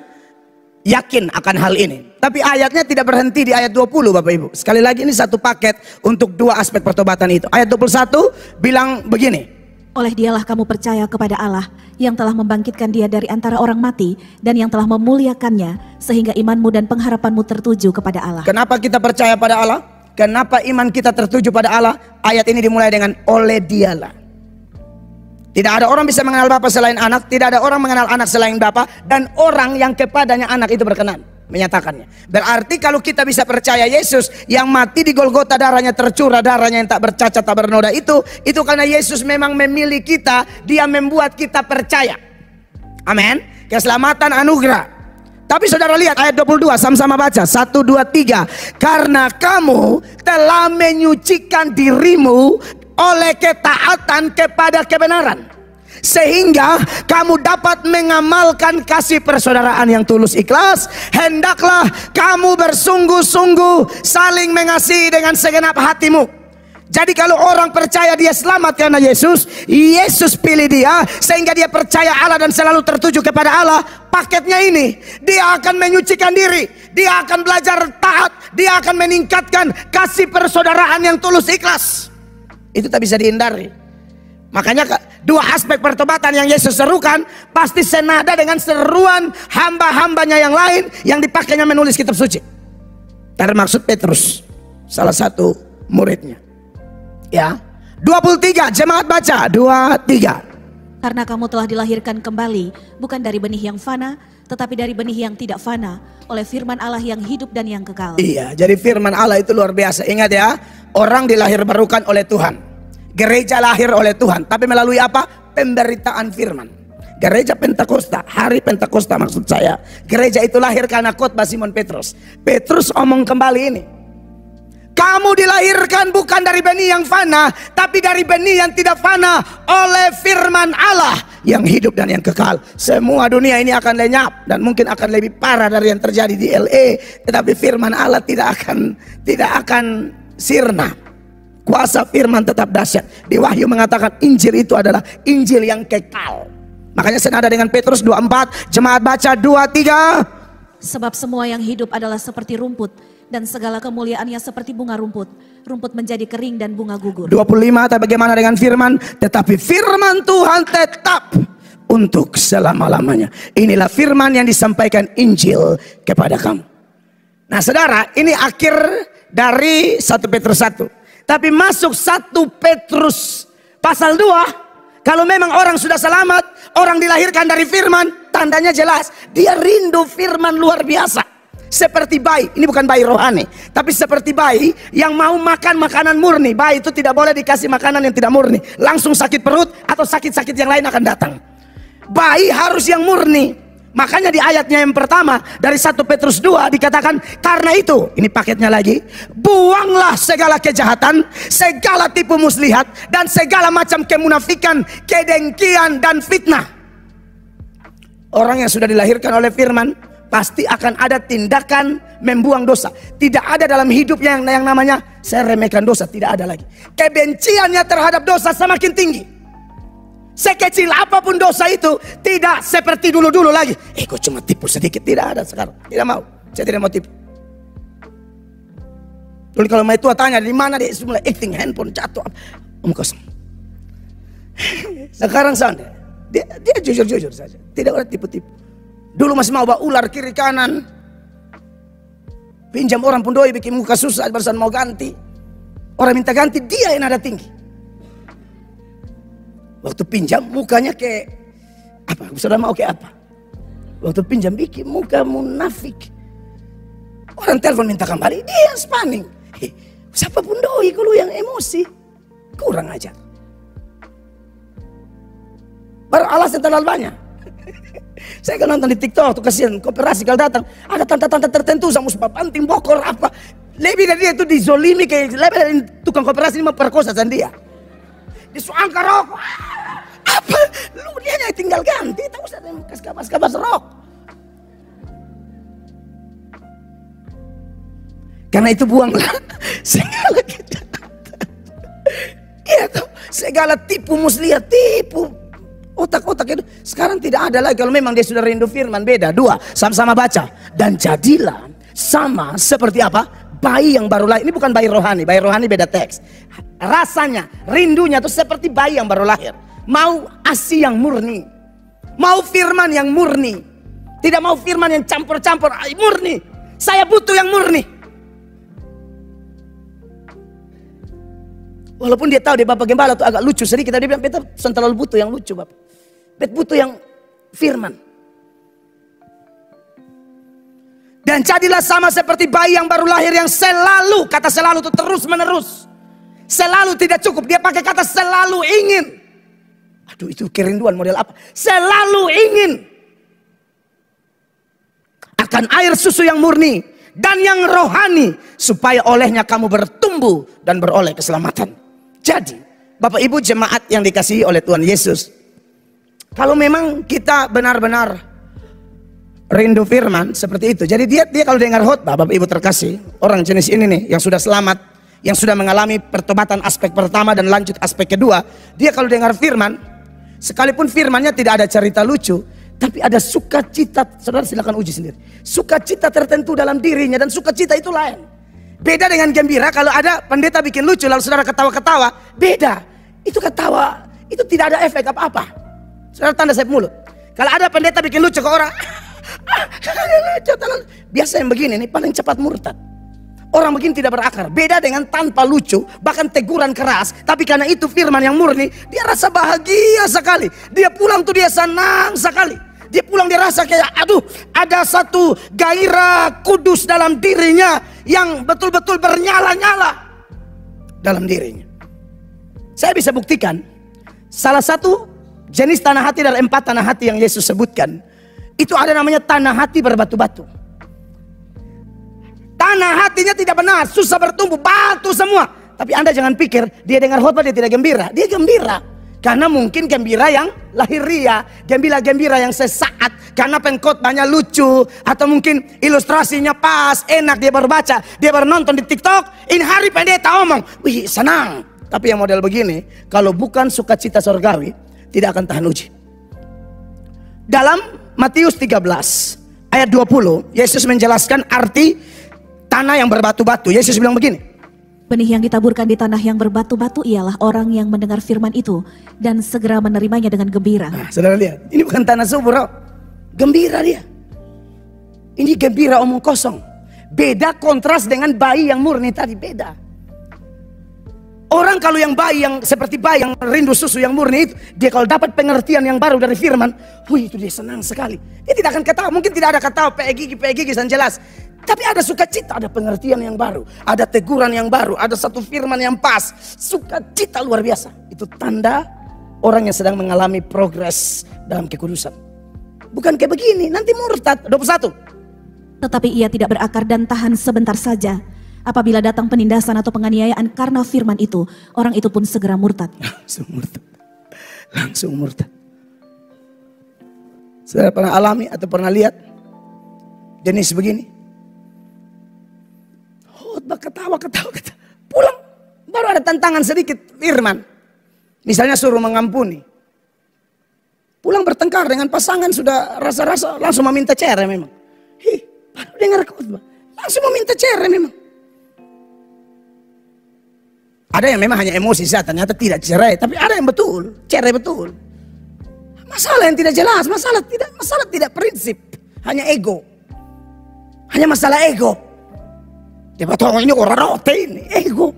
yakin akan hal ini. Tapi ayatnya tidak berhenti di ayat 20 Bapak Ibu. Sekali lagi ini satu paket untuk dua aspek pertobatan itu. Ayat 21 bilang begini. Oleh dialah kamu percaya kepada Allah yang telah membangkitkan dia dari antara orang mati dan yang telah memuliakannya sehingga imanmu dan pengharapanmu tertuju kepada Allah. Kenapa kita percaya pada Allah? Kenapa iman kita tertuju pada Allah? Ayat ini dimulai dengan oleh dialah. Tidak ada orang bisa mengenal Bapa selain anak, tidak ada orang mengenal anak selain Bapa, dan orang yang kepadanya anak itu berkenan menyatakannya. Berarti kalau kita bisa percaya Yesus yang mati di Golgota, darahnya tercurah, darahnya yang tak bercacat, tak bernoda itu karena Yesus memang memilih kita, dia membuat kita percaya. Amin. Keselamatan anugerah. Tapi saudara lihat ayat 22, sama-sama baca. 1, 2, 3. Karena kamu telah menyucikan dirimu oleh ketaatan kepada kebenaran, sehingga kamu dapat mengamalkan kasih persaudaraan yang tulus ikhlas. Hendaklah kamu bersungguh-sungguh saling mengasihi dengan segenap hatimu. Jadi kalau orang percaya dia selamat karena Yesus, Yesus pilih dia sehingga dia percaya Allah dan selalu tertuju kepada Allah. Paketnya ini, dia akan menyucikan diri, dia akan belajar taat, dia akan meningkatkan kasih persaudaraan yang tulus ikhlas. Itu tak bisa dihindari. Makanya dua aspek pertobatan yang Yesus serukan pasti senada dengan seruan hamba-hambanya yang lain yang dipakainya menulis kitab suci. Termaksud Petrus, salah satu muridnya. Ya, 23 jemaat baca 23. Karena kamu telah dilahirkan kembali bukan dari benih yang fana, tetapi dari benih yang tidak fana, oleh firman Allah yang hidup dan yang kekal. Iya, jadi firman Allah itu luar biasa. Ingat ya, orang dilahir barukan oleh Tuhan, gereja lahir oleh Tuhan, tapi melalui apa? Pemberitaan firman. Gereja Pentakosta, hari Pentakosta maksud saya, gereja itu lahir karena khotbah Simon Petrus. Petrus omong kembali ini, kamu dilahirkan bukan dari benih yang fana, tapi dari benih yang tidak fana, oleh firman Allah yang hidup dan yang kekal. Semua dunia ini akan lenyap dan mungkin akan lebih parah dari yang terjadi di LA, tetapi firman Allah tidak akan sirna. Kuasa firman tetap dahsyat. Di Wahyu mengatakan Injil itu adalah Injil yang kekal. Makanya senada dengan Petrus 24, jemaat baca 23. Sebab semua yang hidup adalah seperti rumput, dan segala kemuliaannya seperti bunga rumput. Rumput menjadi kering dan bunga gugur. 25, tapi bagaimana dengan firman? Tetapi firman Tuhan tetap untuk selama-lamanya. Inilah firman yang disampaikan Injil kepada kamu. Nah saudara, ini akhir dari 1 Petrus 1. Tapi masuk 1 Petrus pasal 2. Kalau memang orang sudah selamat, orang dilahirkan dari firman, tandanya jelas. Dia rindu firman luar biasa. Seperti bayi, ini bukan bayi rohani, tapi seperti bayi yang mau makan makanan murni. Bayi itu tidak boleh dikasih makanan yang tidak murni, langsung sakit perut atau sakit-sakit yang lain akan datang. Bayi harus yang murni. Makanya di ayatnya yang pertama dari 1 Petrus 2 dikatakan, karena itu, ini paketnya lagi, buanglah segala kejahatan, segala tipu muslihat, dan segala macam kemunafikan, kedengkian, dan fitnah. Orang yang sudah dilahirkan oleh firman pasti akan ada tindakan membuang dosa. Tidak ada dalam hidupnya yang namanya saya remehkan dosa, tidak ada lagi. Kebenciannya terhadap dosa semakin tinggi. Sekecil apapun dosa itu, tidak seperti dulu-dulu lagi. Kok cuma tipu sedikit, tidak ada sekarang. Tidak mau, saya tidak mau tipu. Dulu kalau mai tua tanya di mana dia mulai acting handphone jatuh, kosong. Sekarang sana, dia jujur-jujur saja, tidak ada tipu-tipu. Dulu masih mau bawa ular kiri kanan, pinjam orang pun doi bikin muka susah, barusan mau ganti. Orang minta ganti, dia yang ada tinggi. Waktu pinjam mukanya kayak apa? Sudah mau kayak apa? Waktu pinjam bikin muka munafik. Orang telepon minta kembali, dia yang spaning. Siapa pun doi kalau yang emosi, kurang ajar. Baru alasan terlalu banyak. Saya kan nonton di TikTok tuh, kasihan koperasi kalau datang ada tante-tante tertentu sama sebab panting bokor apa. Lebih dari dia itu dizolimi kayak lebih dari tukang koperasi ini memperkosa dan dia. Disuangka rokok. Apa? Lu dia yang tinggal ganti, tak usah kabas-kabas rok. Karena itu buanglah segala kejahatan. Gitu, segala tipu muslihat, tipu otak-otak itu. Sekarang tidak ada lagi kalau memang dia sudah rindu firman, beda. Dua, sama-sama baca. Dan jadilah sama seperti apa? Bayi yang baru lahir. Ini bukan bayi rohani beda teks. Rasanya, rindunya itu seperti bayi yang baru lahir. Mau ASI yang murni, mau firman yang murni, tidak mau firman yang campur-campur, murni. Saya butuh yang murni. Walaupun dia tahu dia Bapak Gembala itu agak lucu sedikit, dia bilang beta terlalu butuh yang lucu Bapak. Beta butuh yang firman. Dan jadilah sama seperti bayi yang baru lahir yang selalu, kata selalu itu terus menerus. Selalu tidak cukup, dia pakai kata selalu ingin. Aduh, itu kerinduan model apa? Selalu ingin akan air susu yang murni dan yang rohani, supaya olehnya kamu bertumbuh dan beroleh keselamatan. Jadi Bapak Ibu jemaat yang dikasihi oleh Tuhan Yesus, kalau memang kita benar-benar rindu firman seperti itu, jadi dia kalau dengar khotbah, Bapak Ibu terkasih, orang jenis ini nih yang sudah selamat, yang sudah mengalami pertobatan aspek pertama dan lanjut aspek kedua, dia kalau dengar firman, sekalipun firmannya tidak ada cerita lucu, tapi ada sukacita. Saudara silakan uji sendiri, sukacita tertentu dalam dirinya, dan sukacita itu lain. Beda dengan gembira. Kalau ada pendeta bikin lucu lalu saudara ketawa-ketawa, beda. Itu ketawa, itu tidak ada efek apa-apa. Saudara tanda saya mulut. Kalau ada pendeta bikin lucu ke orang, biasa yang begini nih paling cepat murtad. Orang begini tidak berakar. Beda dengan tanpa lucu, bahkan teguran keras, tapi karena itu firman yang murni, dia rasa bahagia sekali. Dia pulang tuh dia senang sekali. Dia pulang dia rasa kayak aduh, ada satu gairah kudus dalam dirinya yang betul-betul bernyala-nyala dalam dirinya. Saya bisa buktikan salah satu jenis tanah hati dari 4 tanah hati yang Yesus sebutkan, itu ada namanya tanah hati berbatu-batu. Tanah hatinya tidak benar, susah bertumbuh, batu semua. Tapi Anda jangan pikir dia dengar khotbah dia tidak gembira. Dia gembira karena mungkin gembira yang lahiriah, gembira yang sesaat, karena pengkhotbahnya lucu, atau mungkin ilustrasinya pas, enak, dia baru baca, dia baru nonton di TikTok, ini hari pendeta omong, wih senang. Tapi yang model begini, kalau bukan sukacita sorgawi, tidak akan tahan uji. Dalam Matius 13 ayat 20, Yesus menjelaskan arti tanah yang berbatu-batu. Yesus bilang begini, benih yang ditaburkan di tanah yang berbatu-batu ialah orang yang mendengar firman itu dan segera menerimanya dengan gembira. Nah, saudara lihat, ini bukan tanah subur, gembira dia. Ini gembira omong kosong. Beda kontras dengan bayi yang murni tadi, beda. Orang kalau yang bayi, yang seperti bayi yang rindu susu yang murni itu, dia kalau dapat pengertian yang baru dari firman, wih itu dia senang sekali. Dia tidak akan ketawa, mungkin tidak ada ketawa, gigi dan jelas. Tapi ada sukacita, ada pengertian yang baru, ada teguran yang baru, ada satu firman yang pas. Sukacita luar biasa. Itu tanda orang yang sedang mengalami progres dalam kekudusan. Bukan kayak begini, nanti murtad. 21. Tetapi ia tidak berakar dan tahan sebentar saja. Apabila datang penindasan atau penganiayaan karena firman itu, orang itu pun segera murtad. Langsung murtad. Langsung murtad. Saya pernah alami atau pernah lihat jenis begini? Ketawa, pulang baru ada tantangan sedikit firman, misalnya suruh mengampuni, Pulang bertengkar dengan pasangan sudah rasa-rasa langsung meminta cerai memang. Baru dengar khotbah langsung meminta cerai memang. Ada yang memang hanya emosi saja, ternyata tidak cerai, tapi ada yang betul, cerai betul. Masalah yang tidak jelas, masalah tidak prinsip, hanya ego. Hanya masalah ego. Dia tahu ini orang roti ini, ego.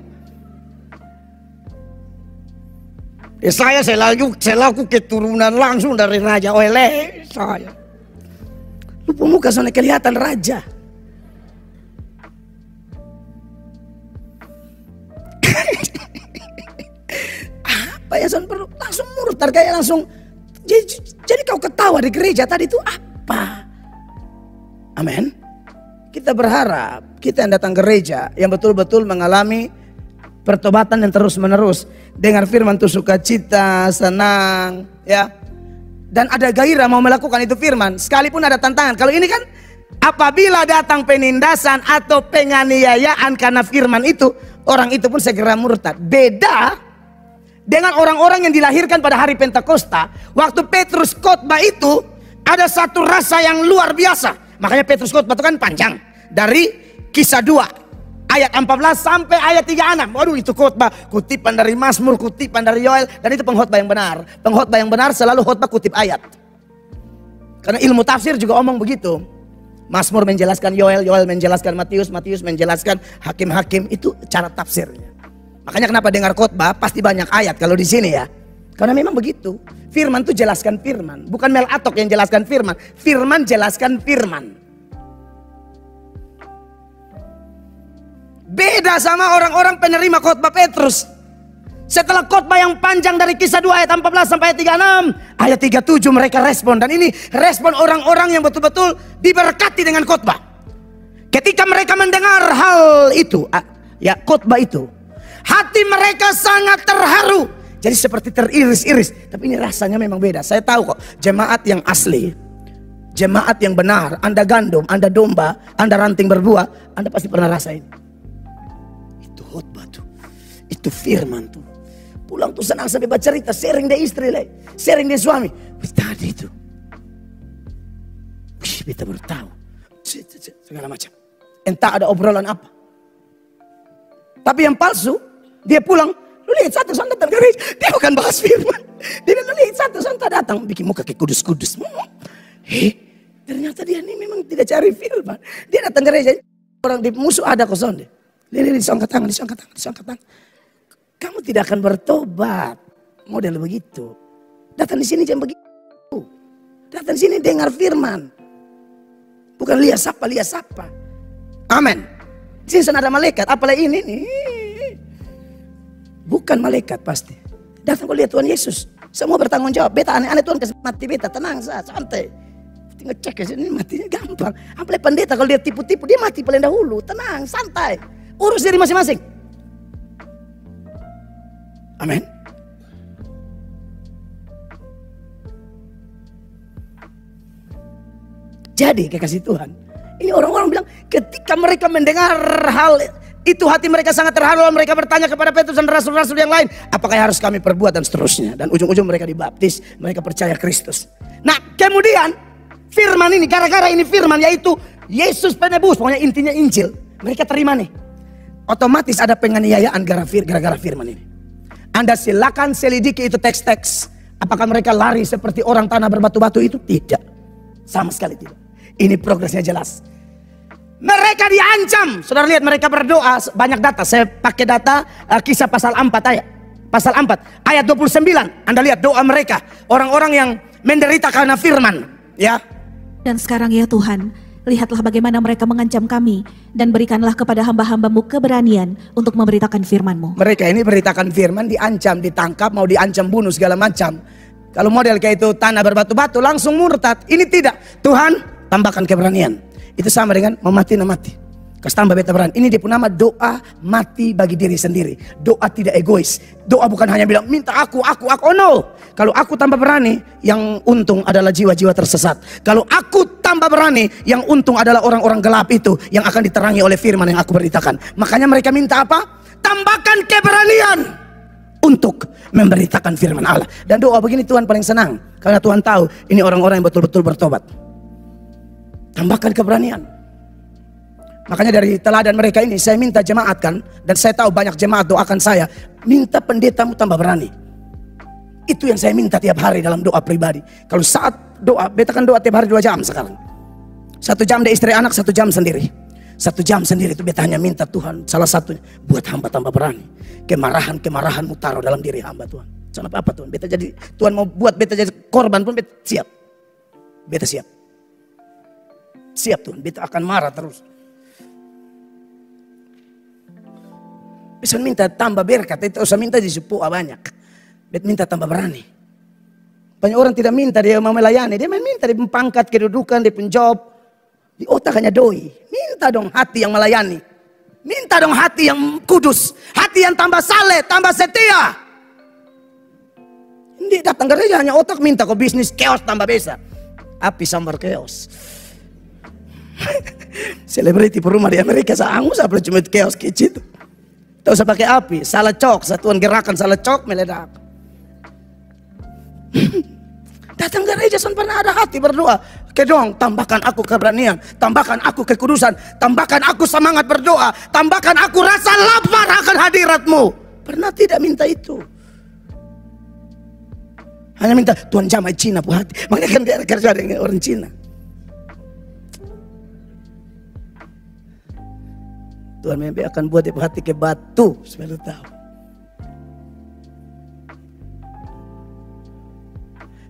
Ya saya selaku keturunan langsung dari Raja Oleh saya. Lupa muka soalnya kelihatan raja. Apa ya son perlu langsung murtad kayak langsung. Jadi kau ketawa di gereja tadi itu apa? Amin. Kita berharap kita yang datang gereja yang betul-betul mengalami pertobatan yang terus menerus. Dengar firman itu sukacita, senang, ya. Dan ada gairah mau melakukan itu firman. Sekalipun ada tantangan. Kalau ini kan apabila datang penindasan atau penganiayaan karena firman itu, orang itu pun segera murtad. Beda dengan orang-orang yang dilahirkan pada hari Pentakosta. Waktu Petrus khotbah itu ada satu rasa yang luar biasa. Makanya Petrus khotbah itu kan panjang. Dari Kisah 2 ayat 14 sampai ayat 36. Waduh, itu khotbah kutipan dari Mazmur, kutipan dari Yoel, dan itu pengkhotbah yang benar. Pengkhotbah yang benar selalu khotbah kutip ayat. Karena ilmu tafsir juga omong begitu. Mazmur menjelaskan Yoel, Yoel menjelaskan Matius, Matius menjelaskan Hakim-Hakim. Itu cara tafsirnya. Makanya kenapa dengar khotbah pasti banyak ayat kalau di sini ya. Karena memang begitu. Firman itu jelaskan firman, bukan Mel Atok yang jelaskan firman. Firman jelaskan firman. Beda sama orang-orang penerima khotbah Petrus. Setelah khotbah yang panjang dari Kisah 2 ayat 14 sampai ayat 36, ayat 37 mereka respon. Dan ini respon orang-orang yang betul-betul diberkati dengan khotbah. Ketika mereka mendengar hal itu, ya khotbah itu, hati mereka sangat terharu. Jadi seperti teriris-iris. Tapi ini rasanya memang beda. Saya tahu kok jemaat yang asli, jemaat yang benar, Anda gandum, Anda domba, Anda ranting berbuah, Anda pasti pernah rasain. Khotbah tuh, itu firman tuh. Pulang tuh senang sampai baca cerita, sharing deh istri lah, sharing deh suami. Wih tadi itu, kita baru tahu segala macam. Entah ada obrolan apa. Tapi yang palsu, dia pulang, lu lihat satu son datang gereja, dia bukan bahas firman. Dia bilang, lu lihat satu son datang, bikin muka kayak kudus-kudus. Ternyata dia ini memang tidak cari firman. Dia datang gereja, orang di musuh ada kosong deh. Lihat disangkat tangan. Kamu tidak akan bertobat. Model begitu. Datang di sini jangan begitu. Datang di sini dengar firman. Bukan lihat siapa. Amin. Di sini ada malaikat. Apalagi ini nih. Bukan malaikat pasti. Datang kau lihat Tuhan Yesus. Semua bertanggung jawab. Beta aneh-aneh Tuhan kasih mati beta. Tenang saja, santai. Tinggal cek aja ini matinya gampang. Apalagi pendeta kalau dia tipu-tipu dia mati paling dahulu. Tenang, santai. Urus diri masing-masing. Amin. Jadi kekasih Tuhan, ini orang-orang bilang ketika mereka mendengar hal itu hati mereka sangat terharu. Mereka bertanya kepada Petrus dan rasul-rasul yang lain, apakah yang harus kami perbuat dan seterusnya. Dan ujung-ujung mereka dibaptis, mereka percaya Kristus. Nah kemudian firman ini, gara-gara ini firman yaitu Yesus penebus, pokoknya intinya Injil, mereka terima nih. Otomatis ada penganiayaan gara-gara firman ini. Anda silakan selidiki itu teks-teks. Apakah mereka lari seperti orang tanah berbatu-batu itu? Tidak. Sama sekali tidak. Ini progresnya jelas. Mereka diancam. Saudara lihat mereka berdoa. Banyak data. Saya pakai data Kisah pasal 4 ayat. Pasal 4 ayat 29. Anda lihat doa mereka. Orang-orang yang menderita karena firman. Ya. Dan sekarang ya Tuhan, lihatlah bagaimana mereka mengancam kami, dan berikanlah kepada hamba-hambamu keberanian untuk memberitakan firman-Mu. Mereka ini beritakan firman, diancam, ditangkap, mau diancam bunuh segala macam. Kalau model kayak itu tanah berbatu-batu langsung murtad. Ini tidak. Tuhan tambahkan keberanian. Itu sama dengan memati mati. Kasih tambah beta berani. Ini dia pun nama doa mati bagi diri sendiri. Doa tidak egois. Doa bukan hanya bilang minta aku. Oh no. Kalau aku tambah berani, yang untung adalah jiwa-jiwa tersesat. Kalau aku tambah berani, yang untung adalah orang-orang gelap itu yang akan diterangi oleh firman yang aku beritakan. Makanya mereka minta apa? Tambahkan keberanian. untuk memberitakan firman Allah. Dan doa begini Tuhan paling senang, karena Tuhan tahu ini orang-orang yang betul-betul bertobat. Tambahkan keberanian. Makanya dari teladan mereka ini saya minta jemaat kan, dan saya tahu banyak jemaat doakan saya, minta pendetamu tambah berani. Itu yang saya minta tiap hari dalam doa pribadi. Kalau saat doa, beta kan doa tiap hari 2 jam sekarang. 1 jam di istri anak, 1 jam sendiri. 1 jam sendiri itu beta hanya minta Tuhan, salah satunya, buat hamba tambah berani. Kemarahan-kemarahanmu taruh dalam diri hamba Tuhan. Soalnya apa Tuhan? Beta jadi, Tuhan mau buat beta jadi korban pun beta siap. Beta siap. Siap Tuhan, beta akan marah terus. Bisa minta tambah berkat, itu usah minta disupua banyak. Beta minta tambah berani. Banyak orang tidak minta dia mau melayani, dia minta dia pangkat, kedudukan, dia job. Di otak hanya doi. Minta dong hati yang melayani. Minta dong hati yang kudus, hati yang tambah saleh, tambah setia. Ini datang gereja hanya otak minta kok bisnis chaos tambah besar. Api sambar chaos. Selebriti perumah di Amerika sangu sampai cuma chaos kecil itu. Tak usah pakai api, salah cok, satuan gerakan salah cok meledak. Datang gereja pernah ada hati berdoa. Kedong, tambahkan aku keberanian, tambahkan aku kekudusan, tambahkan aku semangat berdoa, tambahkan aku rasa lapar akan hadiratmu. Pernah tidak minta itu? Hanya minta Tuhan jamai Cina pu hati. Makanya kan dia kerja dengan orang Cina. Tuhan mimpi akan buat dia hati ke batu, supaya lu tahu.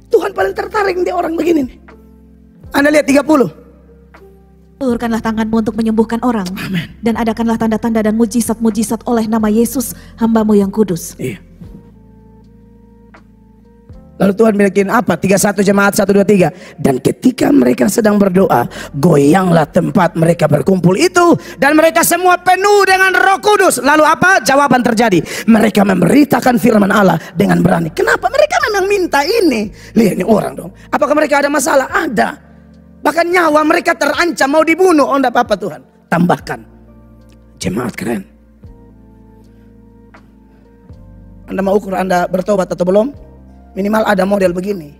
Tuhan paling tertarik di orang begini nih. Anda lihat 30. Ulurkanlah tanganmu untuk menyembuhkan orang. Amin. Dan adakanlah tanda-tanda dan mujizat-mujizat oleh nama Yesus, hamba-Mu yang kudus. Iya. Lalu Tuhan bikin apa? 31 jemaat 1, 2, 3. Dan ketika mereka sedang berdoa, goyanglah tempat mereka berkumpul itu, dan mereka semua penuh dengan Roh Kudus. Lalu apa? Jawaban terjadi. Mereka memberitakan firman Allah dengan berani. Kenapa? Mereka memang minta ini. Lihat ini orang dong. Apakah mereka ada masalah? Ada. Bahkan nyawa mereka terancam mau dibunuh. Oh enggak apa-apa Tuhan. Tambahkan. Jemaat keren. Anda mau ukur Anda bertobat atau belum? Minimal ada model begini.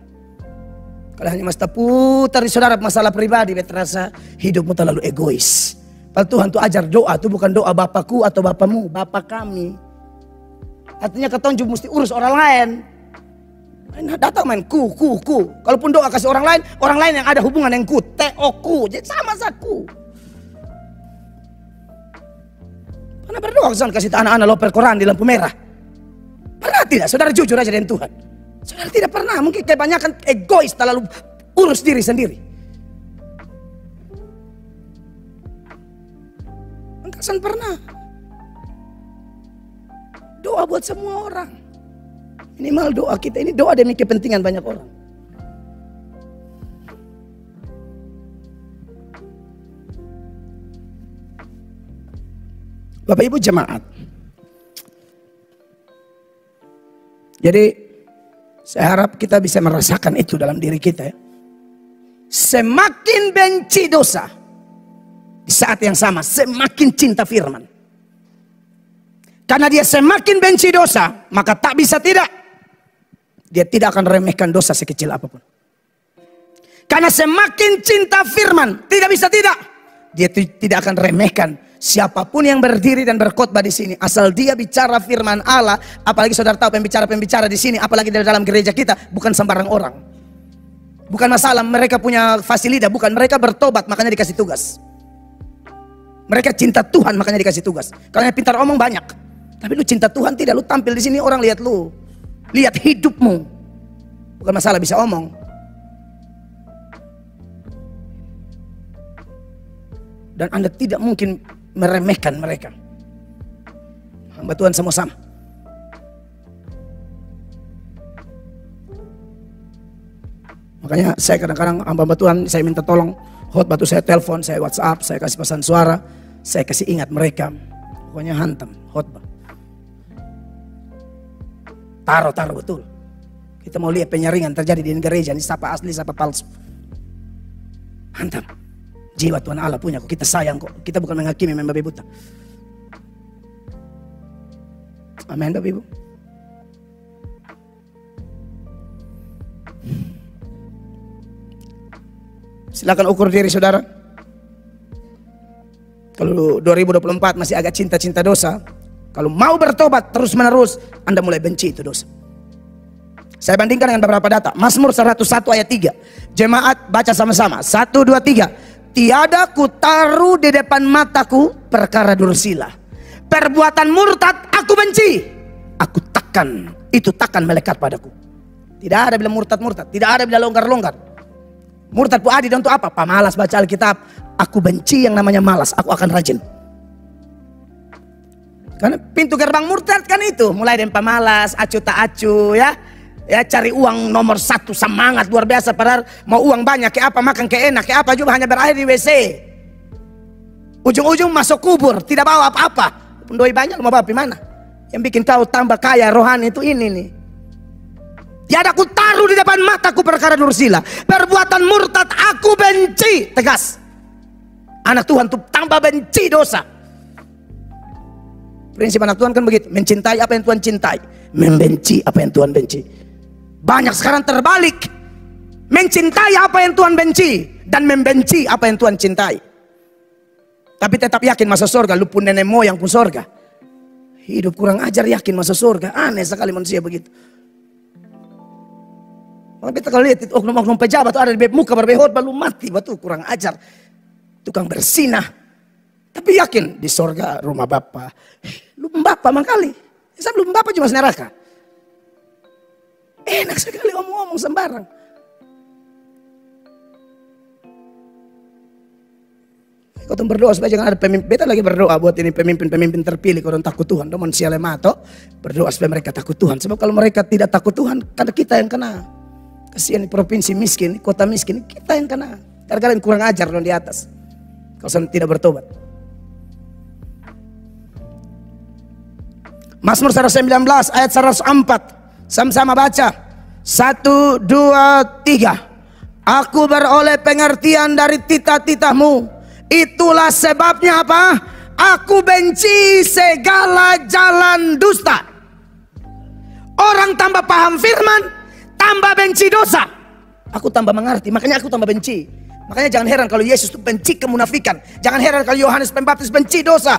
Kalau hanya mas putar di saudara masalah pribadi, terasa hidupmu terlalu egois. Padahal Tuhan tuh ajar doa, itu bukan doa Bapakku atau Bapamu, Bapa kami. Artinya ketonjuk mesti urus orang lain. Nah, datang main ku. Kalaupun doa kasih orang lain yang ada hubungan dengan ku, ku, jadi sama saku. Pernah berdoa kasih anak-anak loper Quran di lampu merah? Pernah tidak? Saudara jujur aja dengan Tuhan. Saudara tidak pernah, mungkin kebanyakan egois terlalu urus diri sendiri. Engkasan pernah. Doa buat semua orang. Minimal doa kita ini doa demi kepentingan banyak orang. Bapak Ibu jemaat. Jadi saya harap kita bisa merasakan itu dalam diri kita ya. Semakin benci dosa, di saat yang sama semakin cinta firman. Karena dia semakin benci dosa, maka tak bisa tidak. Dia tidak akan remehkan dosa sekecil apapun. Karena semakin cinta firman, tidak bisa tidak. Dia tidak akan remehkan siapapun yang berdiri dan berkhotbah di sini, asal dia bicara firman Allah. Apalagi saudara tahu pembicara-pembicara di sini, apalagi dari dalam gereja kita, bukan sembarang orang. Bukan masalah mereka punya fasilitas, bukan, mereka bertobat makanya dikasih tugas. Mereka cinta Tuhan makanya dikasih tugas. Kalau yang pintar omong banyak, tapi lu cinta Tuhan tidak, lu tampil di sini orang lihat lu, lihat hidupmu. Bukan masalah bisa omong. Dan Anda tidak mungkin meremehkan mereka. Hamba Tuhan semua sama. Makanya saya kadang-kadang hamba Tuhan, saya minta tolong khotbah tuh, saya telepon, saya WhatsApp, saya kasih pesan suara, saya kasih ingat mereka. Pokoknya hantam khotbah. Taruh betul. Kita mau lihat penyaringan terjadi di gereja ini, siapa asli siapa palsu. Hantam. Jiwa Tuhan Allah punya kok, kita sayang kok. Kita bukan menghakimi membabi buta. Amin Bapak Ibu. Silakan ukur diri saudara. Kalau 2024 masih agak cinta-cinta dosa, kalau mau bertobat terus menerus, Anda mulai benci itu dosa. Saya bandingkan dengan beberapa data. Mazmur 101 ayat 3. Jemaat baca sama-sama. 1, 2, 3. Tiada ku taruh di depan mataku perkara dursila. Perbuatan murtad aku benci. Aku takkan, itu takkan melekat padaku. Tidak ada bilang murtad-murtad. Tidak ada bilang longgar-longgar. Murtad pu adi untuk apa? Pamalas baca Alkitab. Aku benci yang namanya malas. Aku akan rajin. Karena pintu gerbang murtad kan itu. Mulai dari pamalas, acu tak acu ya. Ya cari uang nomor 1, semangat luar biasa. Padahal mau uang banyak kayak apa, makan kayak enak kayak apa juga hanya berakhir di WC. Ujung-ujung masuk kubur, tidak bawa apa-apa. Pendoi banyak mau bawa mana? Yang bikin kau tambah kaya rohani itu ini nih. Tiada ku taruh di depan mataku perkara dursila. Perbuatan murtad aku benci. Tegas. Anak Tuhan tuh tambah benci dosa. Prinsip anak Tuhan kan begitu. Mencintai apa yang Tuhan cintai. Membenci apa yang Tuhan benci. Banyak sekarang terbalik. Mencintai apa yang Tuhan benci. Dan membenci apa yang Tuhan cintai. Tapi tetap yakin masuk surga. Lu pun nenek moyang pun surga. Hidup kurang ajar yakin masuk surga. Aneh sekali manusia begitu. Kalau kita kalau lihat oknum-oknum pejabat tuh ada di muka berbehot baru mati. Batu kurang ajar. Tukang bersinah. Tapi yakin di surga rumah Bapa. Lu Bapa mangkali. Sebelum Bapa cuma neraka. Enak sekali omong-omong sembarang. Kau tuh berdoa supaya jangan ada pemimpin. Beta lagi berdoa buat ini pemimpin-pemimpin terpilih. Kau takut Tuhan. Domon sialemato. Berdoa supaya mereka takut Tuhan. Sebab kalau mereka tidak takut Tuhan, karena kita yang kena. Kasihan di provinsi miskin, kota miskin, kita yang kena. Karena kalian kurang ajar di atas. Kalau tidak bertobat. Mazmur 119 ayat 104. Sama-sama baca. 1, 2, 3. Aku beroleh pengertian dari titah-titahmu. Itulah sebabnya apa? Aku benci segala jalan dusta. Orang tambah paham firman, tambah benci dosa. Aku tambah mengerti, makanya aku tambah benci. Makanya jangan heran kalau Yesus itu benci kemunafikan. Jangan heran kalau Yohanes Pembaptis benci dosa.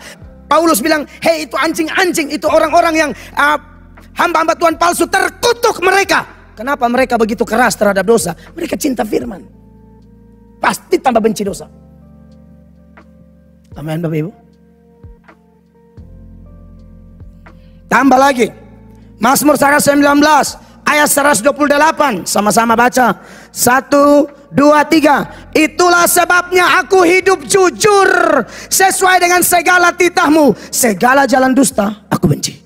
Paulus bilang, hei itu anjing-anjing, itu orang-orang yang hamba-hamba Tuhan palsu, terkutuk mereka. Kenapa mereka begitu keras terhadap dosa? Mereka cinta firman. Pasti tambah benci dosa. Amin Bapak Ibu. Tambah lagi. Mazmur 119 ayat 128. Sama-sama baca. 1, 2, 3. Itulah sebabnya aku hidup jujur sesuai dengan segala titahmu. Segala jalan dusta aku benci.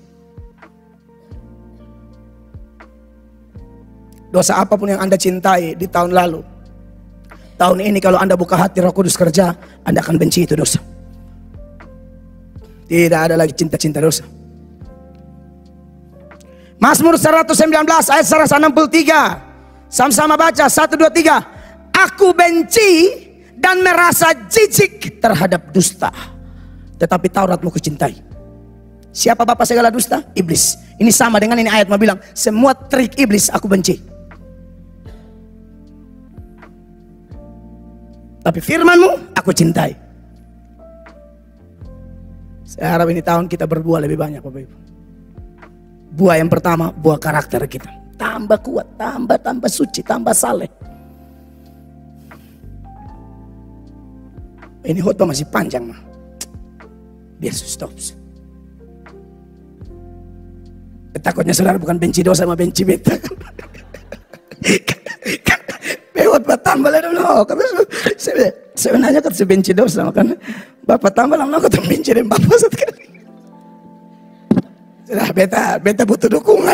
Dosa apapun yang Anda cintai di tahun lalu, tahun ini kalau Anda buka hati Roh Kudus kerja, Anda akan benci itu dosa. Tidak ada lagi cinta-cinta dosa. Mazmur 119 ayat 163. Sama-sama baca. 1, 2, 3. Aku benci dan merasa jijik terhadap dusta, tetapi Tauratmu kucintai. Siapa bapa segala dusta? Iblis. Ini sama dengan ini ayat mau bilang, semua trik iblis aku benci. Tapi firman-Mu aku cintai. Saya harap ini tahun kita berbuah lebih banyak Bapak Ibu. Buah yang pertama, buah karakter kita. Tambah kuat, tambah suci, tambah saleh. Ini khotbah masih panjang mah. Biar stop. Takutnya saudara bukan benci dosa sama benci beta. Khotbah tambah lah dulu. Sebenarnya kan sebenci dosa kan. Bapak tambah lah kata benci dan bapak sekali. Sudah beta butuh dukungan.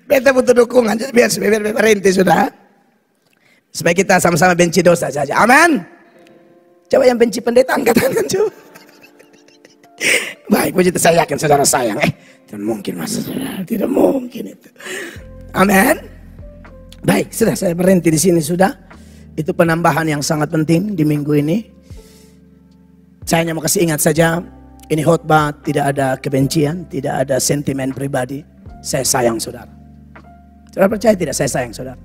Beta butuh dukungan. Biar berhenti sudah. Supaya kita sama-sama benci dosa saja. Amin. Coba yang benci pendeta angkat tangan coba. Baik, puji Tuhan, saya yakin saudara sayang. Tidak mungkin mas, tidak mungkin itu. Amin. Baik, sudah saya berhenti di sini sudah. Itu penambahan yang sangat penting di minggu ini. Saya hanya mau kasih ingat saja, ini khotbah tidak ada kebencian, tidak ada sentimen pribadi. Saya sayang saudara. Saudara percaya tidak saya sayang saudara?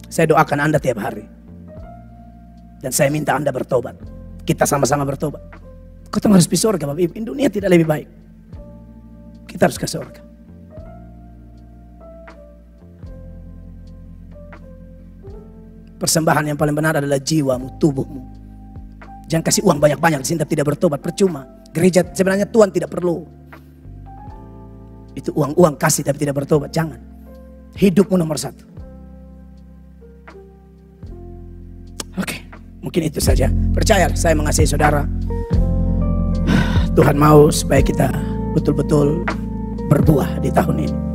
Saya doakan Anda tiap hari. Dan saya minta Anda bertobat. Kita sama-sama bertobat. Kita harus pergi surga Bapak Ibu. Dunia tidak lebih baik. Kita harus ke surga. Persembahan yang paling benar adalah jiwamu, tubuhmu. Jangan kasih uang banyak-banyak di sini tapi tidak bertobat, percuma. Gereja sebenarnya Tuhan tidak perlu. Itu uang-uang kasih tapi tidak bertobat, jangan. Hidupmu nomor satu. Oke, mungkin itu saja. Percaya, saya mengasihi saudara. Tuhan mau supaya kita betul-betul berbuah di tahun ini.